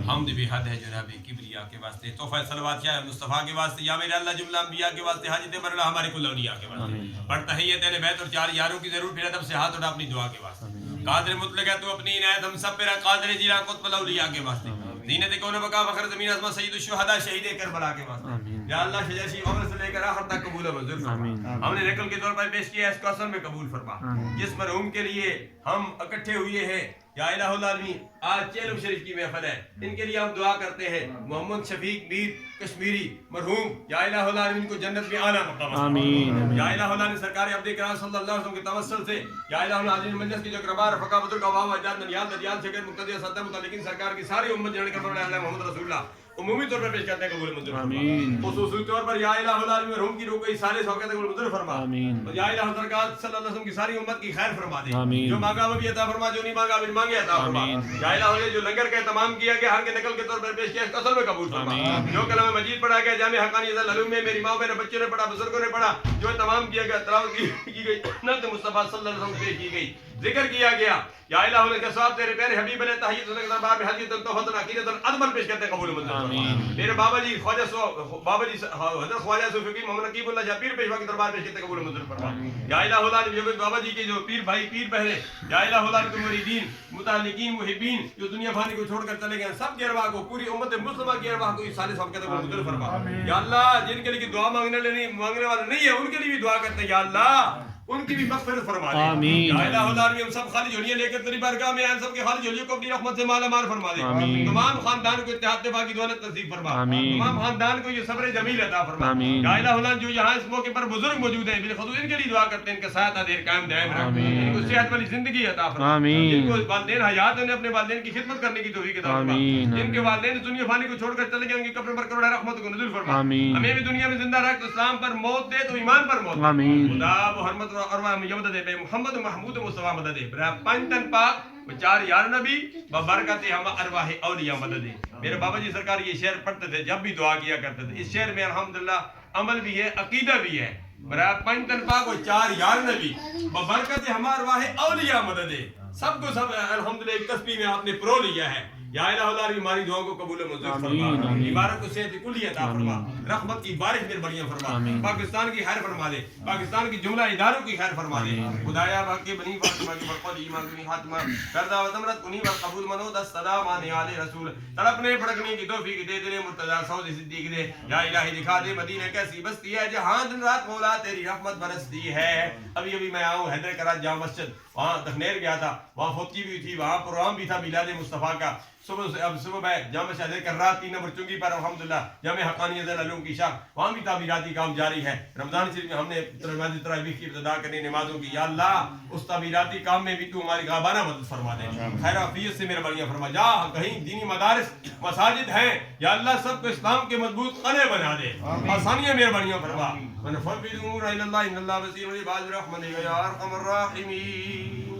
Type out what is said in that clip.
حمد بھی حد ہے جناب کبریا کے واسطے، تحفہ صلوات یا مصطفیٰ کے واسطے، یا میرے اللہ جملہ انبیاء کے واسطے، حاجت بر اللہ ہمارے کل اولیاء کے واسطے، پڑھ تحیت اہل بیت اور 4 یاروں کی ضرور، پھر ادب سے ہاتھ اٹھا اپنی دعا کے واسطے، قادر مطلق ہے تو اپنی عنایت ہم سب پر، قادر جیلا قطب الاولیاء کے واسطے، زینت کون بقا فخر زمین عظمت سید الشہداء شہید کربلا کے واسطے، یا اللہ شجاعی عمر سے لے کر آخر تک قبول و منظور فرما، ہم نے نقل کے طور پر پیش کیا ہے، اس کو اصل میں قبول فرما، جس مرحوم کے لیے ہم اکٹھے ہوئے ہیں یا الہ العالمین، آج چیلم شریف کی محفل ہے، ان کے لیے ہم دعا کرتے ہیں، محمد شفیق میر کشمیری مرحوم یا الہ العالمین کو جنت میں اعلیٰ مقام آمین، یا الہ العالمین سرکار عبد کرام صلی اللہ علیہ وسلم کے توسل سے، یا الہ العالمین مجلس کی جو کربار فقہ بزرگ عوام اجداد ننیال ددیال سے مقتدی صدر متعلقین سرکار کی ساری امت جنہوں نے کربلا علیہ محمد رسول اللہ عمومی طور پر پیش کرتے ہیں قبول منظور فرما، خصوصی طور پر یا الہ العالمین مرحوم کی روح کو سارے سوقات قبول منظور فرما، یا الہ حضرات صلی اللہ علیہ وسلم کی ساری امت کی خیر فرما دے، جو مانگا وہ بھی عطا فرما، جو نہیں مانگا بھی مانگے عطا فرما، یا الہ العالمین جو لنگر کا اہتمام کیا گیا ہر کے نقل کے طور پر پیش کیا اس اصل میں قبول فرما، جو کلام مجید پڑھا گیا جامع حقانی العلوم میں میری ماں میرے بچوں نے پڑھا بزرگوں نے پڑھا، جو تمام کیا گیا تلاوت کی گئی نعت مصطفیٰ صلی اللہ علیہ وسلم پیش کی گئی، ذکر کیا گیا، یا الہ العالمین کے ساتھ تیرے پیارے حبیب علیہ تحیت کے دربار میں حجت توحید عقیدت عدل پیش کرتے ہیں قبول منظور، میرے بابا جی حضرت خواجہ صوفی محمد نقیب اللہ شاہ پیر پیشوا کے دربار پیش کرتے ہیں قبول منظور فرما، یا الہ العالمین بابا جی کے جو پیر بھائی پیر بہنیں، یا الہ العالمین کے مریدین متعلقین محبین جو دنیا فانی کو چھوڑ کر چلے گئے سب کی ارواح کو، پوری امت مسلمہ کی ارواح کو اس سالے سب کہتے ہیں قبول منظور فرما، یا اللہ جن کے لیے دعا مانگنے والے نہیں ہے ان کے لیے بھی دعا کرتے ہیں، یا اللہ ان کی بھی مغفرت فرما دے، یا الہ العالمین ہم سب خالی جھولیاں لے کر تیری بارگاہ میں آئے، سب کے خالی جھولیوں کو اپنی رحمت سے مالا مال فرما دے، تمام خاندان کو اتحاد دفاع کی دولت نصیب فرما، تمام خاندان کو یہ صبر جمیل عطا فرما، یا الہ العالمین جو یہاں اس موقع پر بزرگ موجود ہیں بالخصوص ان کے لیے دعا کرتے ہیں، ان کا سایہ دیر قائم دائم رکھ، ان کو صحت والی زندگی عطا فرما، جن کو والدین حیات ہیں اپنے والدین کی خدمت کرنے کی توفیق عطا فرما، جن کے والدین دنیا فانی کو چھوڑ کر چلے گئے ان کی قبر پر کروڑ رحمت کو نزول فرما، ہمیں بھی دنیا میں زندہ رکھ، اسلام پر موت دے تو ایمان پر موت دے، خدا محمد ارواح میں بے محمد محمود مصطفیٰ مدد دے، پنجتن پاک 4 یار نبی ببرکت ہم ارواح اولیاء مدد دے، میرے بابا جی سرکار یہ شعر پڑھتے تھے جب بھی دعا کیا کرتے تھے، اس شعر میں الحمدللہ عمل بھی ہے عقیدہ بھی ہے، برائے پنجتن پاک 4 یار نبی ببرکت ہم ارواح اولیاء مدد دے، سب کو سب الحمدللہ ایک تسبیح میں آپ نے پرو لیا ہے، یا الہ العالمین ہماری دعاؤں کو قبول و منظور فرما، عبارت کو صحت کلی عطا فرما، رحمت کی بارش میں بڑیاں فرما، پاکستان کی خیر فرما دے، پاکستان کی جملہ اداروں کی خیر فرما دے، خدایا باقی بنی فاطمہ کی برکت ایمان کی خاتمہ کردہ و زمرت کنی و قبول منود السلام آنے آل رسول، تڑپنے پھڑکنے کی توفیق دے دے مرتضی سعود صدیق دے، یا الہی دکھا دے مدینہ کیسی بستی ہے جہاں دن رات مولا تیری رحمت برستی ہے، ابھی میں آؤں حیدر کراچ جامع مسجد، وہاں تخنیر گیا تھا، وہاں فوتگی بھی تھی، وہاں پروگرام بھی تھا میلاد مصطفیٰ کا، صبح میں جامع شہدر کر رات 3 نمبر چنگی پر الحمدللہ جامع حقانی العلوم کی شاخ، وہاں بھی تعمیراتی کام جاری ہے، رمضان شریف میں ہم نے تراویح کی ابتدا کرنی نمازوں کی، یا اللہ اس تعمیراتی کام میں بھی تو ہماری غابانہ مدد فرما دے، خیر عافیت سے میرے بڑیاں فرما، جہاں کہیں دینی مدارس مساجد ہیں یا اللہ سب کو اسلام کے مضبوط قلعے بنا دے، آسانیاں میرے بڑیاں فرما، وَنَفَوِّضُ أُمُورَ إِلَى اللَّهِ إِنَّ اللَّهَ بَصِيرٌ بِعِبَادِهِ الرَّحْمَنِ يَا أَرْحَمَ الرَّاحِمِينَ.